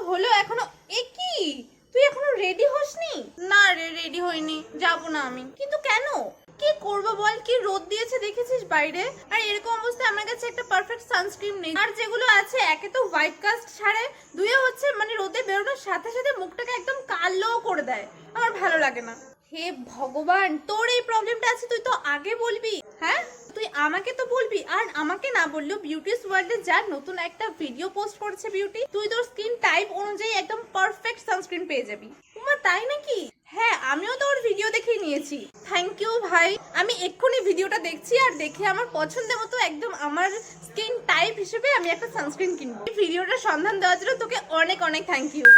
হলো এখনো? এ কি, তুই এখনো রেডি হসনি? না রে, রেডি হইনি, যাব না আমি। কিন্তু কেন? কি করবো বল, কি রোদ দিয়েছে দেখেছিস বাইরে? আর এরকম অবস্থায় আমার কাছে একটা পারফেক্ট সানস্ক্রিন নেই। আর যেগুলো আছে, একে তো হোয়াইট কাস্ট ছাড়ে, দুয়ে হচ্ছে মানে রোদে বেরোনোর সাথে সাথে মুখটাকে একদম কালো করে দেয়। আমার ভালো লাগে না। হে ভগবান, তোর এই প্রবলেমটা আছে, তুই তো আগে বলবি। হ্যাঁ, তুই আমাকে তো বলবি। আর আমাকে না বললেও বিউটিস ওয়ার্ল্ডে যার নতুন একটা ভিডিও পোস্ট করছে বিউটি, তুই তোর স্কিন টাইপ অনুযায়ী একদম পারফেক্ট সানস্ক্রিন পেয়ে যাবি। তোমার তাই নাকি? হ্যাঁ, আমিও তো ওর ভিডিও দেখেই নিয়েছি। থ্যাংক ইউ ভাই। আমি এক্ষুনি ভিডিওটা দেখছি আর দেখে আমার পছন্দের মতো একদম আমার স্কিন টাইপ হিসেবে আমি একটা সানস্ক্রিন কিনবো। এই ভিডিওটার সন্ধান দেওয়ার জন্য তোকে অনেক অনেক thank you.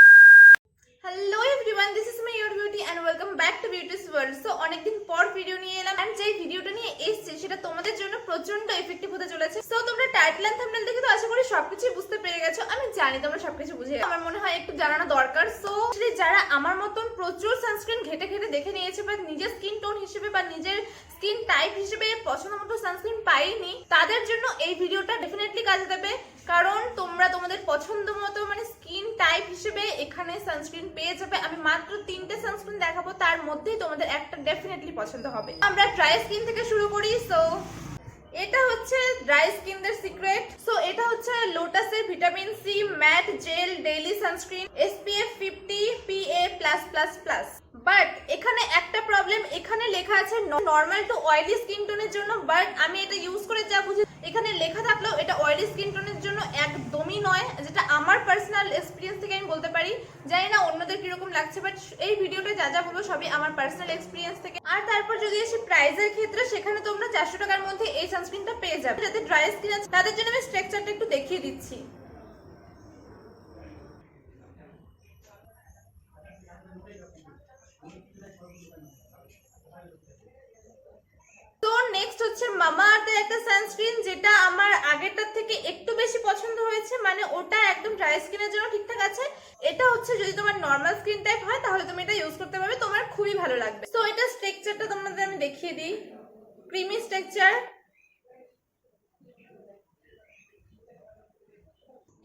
Hello everyone, this is my your beauty and welcome back to beauty's world. So অনেকদিন পর ভিডিও নিয়ে এলাম এন্ড যেই ভিডিওটা নিয়ে এসেছি সেটা তোমাদের জন্য প্রচন্ড এফেক্টিভ হতে চলেছে। সো তোমরা টাইটেল এন্ড থাম্বনেল দেখে তো আশা করি সবকিছু বুঝতে পেরে গেছো। আমি জানি তোমরা সবকিছু বুঝে, আমার মনে হয় একটু জানানো দরকার। সো যারা আমার মতন প্রচুর সানস্ক্রিন ঘেটে ঘেটে দেখে নিয়েছে বা নিজের স্কিন টোন হিসেবে বা নিজের স্কিন টাইপ হিসেবে পছন্দ মতো সানস্ক্রিন পাইনি, তাদের জন্য এই ভিডিওটা ডেফিনেটলি কাজে দেবে। কারণ তোমরা তোমাদের পছন্দ মতো মানে স্কিন টাইপ হিসেবে এখানে সানস্ক্রিন পেয়ে যাবে। আমি মাত্র 3টে সানস্ক্রিন দেখাবো, তার মধ্যেই তোমাদের একটা ডেফিনেটলি পছন্দ হবে। আমরা ড্রাই স্কিন থেকে শুরু করি। সো এটা হচ্ছে ড্রাই স্কিনদের সিক্রেট। সো এটা হচ্ছে লোটাসের vitamin C matte gel daily sunscreen SPF 50 PA+++। But এখানে একটা প্রবলেম, এখানে লেখা আছে নর্মাল টু অয়েলি স্কিন টোনের জন্য। বাট আমি এটা ইউজ করে যা বুঝি, এখানে লেখা থাকলেও এটা অয়েলি স্কিন টোনের জন্য একদমই নয়, যেটা আমার পার্সোনাল এক্সপিরিয়েন্স থেকে আমি বলতে পারি। জানি না অন্যদের কিরকম লাগছে, বাট এই ভিডিওতে যা যা বলবো সবই আমার পার্সোনাল এক্সপিরিয়েন্স থেকে। আর তারপর যদি আসি প্রাইসের ক্ষেত্রে, সেখানে তোমরা 400 টাকার মধ্যে এই সানস্ক্রিনটা পেয়ে যাবে। যাদের ড্রাই স্কিন আছে তাদের জন্য আমি স্ট্রাকচারটা একটু দেখিয়ে দিচ্ছি। তো নেক্সট হচ্ছে মামা আর্থের একটা সানস্ক্রিন, যেটা আমার আগেরটার থেকে একটু বেশি পছন্দ হয়েছে। মানে ওটা একদম ড্রাই স্কিনের জন্য ঠিকঠাক আছে। এটা হচ্ছে যদি তোমার নর্মাল স্কিন টাইপ হয় তাহলে তুমি এটা ইউজ করতে পারবে, তোমার খুবই ভালো লাগবে। তো এটা স্ট্রাকচারটা তোমাদের আমি দেখিয়ে দিই। Creamy structure.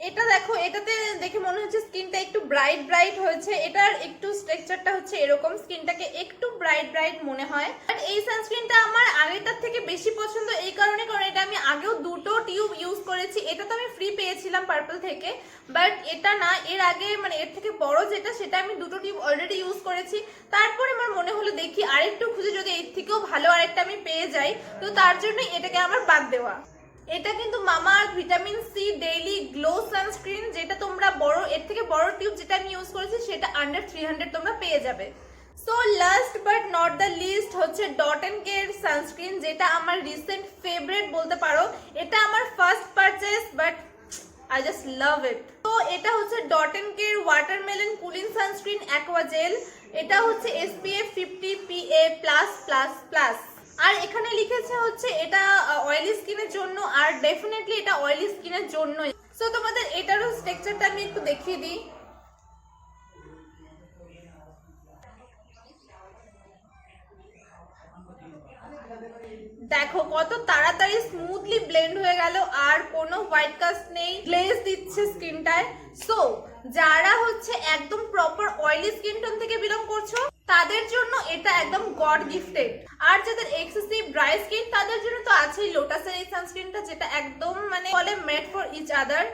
এটা দেখো, এটাতে দেখে মনে হচ্ছে স্কিনটা একটু ব্রাইট ব্রাইট হয়েছে। এটার একটু স্ট্রাকচারটা হচ্ছে এরকম, স্কিনটাকে একটু ব্রাইট ব্রাইট মনে হয়। বাট এই সানস্ক্রিনটা আমার আগেরটার থেকে বেশি পছন্দ এই কারণে, কারণ এটা আমি আগেও দুটো টিউব ইউজ করেছি। এটা তো আমি ফ্রি পেয়েছিলাম পার্পল থেকে, বাট এটা না, এর আগে মানে এর থেকে বড় যেটা, সেটা আমি দুটো টিউব অলরেডি ইউজ করেছি। তারপরে আমার মনে হলো দেখি আরেকটু খুঁজে যদি এর থেকেও ভালো আরেকটা আমি পেয়ে যাই, তো তার জন্য এটাকে আমার বাদ দেওয়া। এটা কিন্তু Mamaearth vitamin C daily glow sunscreen, যেটা তোমরা বড়, এর থেকে বড় টিউব যেটা আমি ইউজ করেছি সেটা আন্ডার 300 তোমরা পেয়ে যাবে। So last but not the least হচ্ছে ডট এন্ড কে এর সানস্ক্রিন, যেটা আমার রিসেন্ট ফেভারিট বলতে পারো। এটা আমার first purchase, but I just love it. তো এটা হচ্ছে ডট এন্ড কে এর watermelon cooling sunscreen aqua gel. এটা হচ্ছে SPF 50 PA+++। আর এখানে লিখেছে হচ্ছে এটা অয়েলি স্কিনের জন্য, আর ডেফিনেটলি এটা অয়েলি স্কিনের জন্যই। সো তোমাদের এটারও স্ট্রাকচারটা আমি একটু দেখিয়ে দিই। দেখো কত তাড়াতাড়ি স্মুথলি ব্লেন্ড হয়ে গেল, আর কোনো হোয়াইট কাস্ট নেই, গ্লেজ দিচ্ছে স্কিনটায়। সো যারা হচ্ছে একদম প্রপার অয়েলি স্কিন টোন থেকে বিলং করছো তাদের জন্য এটা একদম গড গিফটেড। আর যাদের এক্সেসিভ ড্রাই স্কিন তাদের জন্য তো আছেই লোটাসের এই সানস্ক্রিনটা, যেটা একদম মানে বলে মেড ফর ইচ আদার।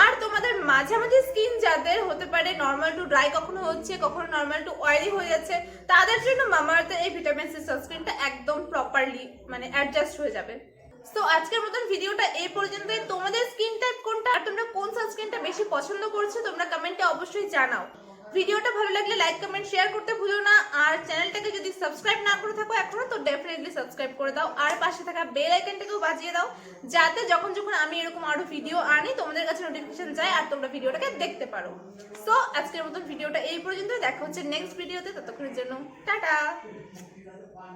আর তোমাদের মাঝামাঝি স্কিন যাদের হতে পারে, নর্মাল টু ড্রাই কখনো হচ্ছে, কখনো নর্মাল টু অয়েলি হয়ে যাচ্ছে, তাদের জন্য মামা আর্থের এই ভিটামিন সি সানস্ক্রিনটা একদম প্রপারলি মানে অ্যাডজাস্ট হয়ে যাবে। সো আজকের মতন ভিডিওটা এই পর্যন্তই। তোমাদের স্কিন টাইপ কোনটা আর তোমরা কোন সানস্ক্রিনটা বেশি পছন্দ করছো তোমরা কমেন্টে অবশ্যই জানাও। ভিডিওটা ভালো লাগলে লাইক কমেন্ট শেয়ার করতে ভুলো না। আর চ্যানেলটাকে যদি সাবস্ক্রাইব না করে থাকো এখনো, তো ডেফিনেটলি সাবস্ক্রাইব করে দাও। আর পাশে থাকা বেল আইকনটাকেও বাজিয়ে দাও, যাতে যখন যখন আমি এরকম আরো ভিডিও আনি তোমাদের কাছে নোটিফিকেশন যায় আর তোমরা ভিডিওটাকে দেখতে পারো। সো আজকের মতন ভিডিওটা এই পর্যন্তই। দেখা হচ্ছে নেক্সট ভিডিওতে, ততক্ষণের জন্য টাটা।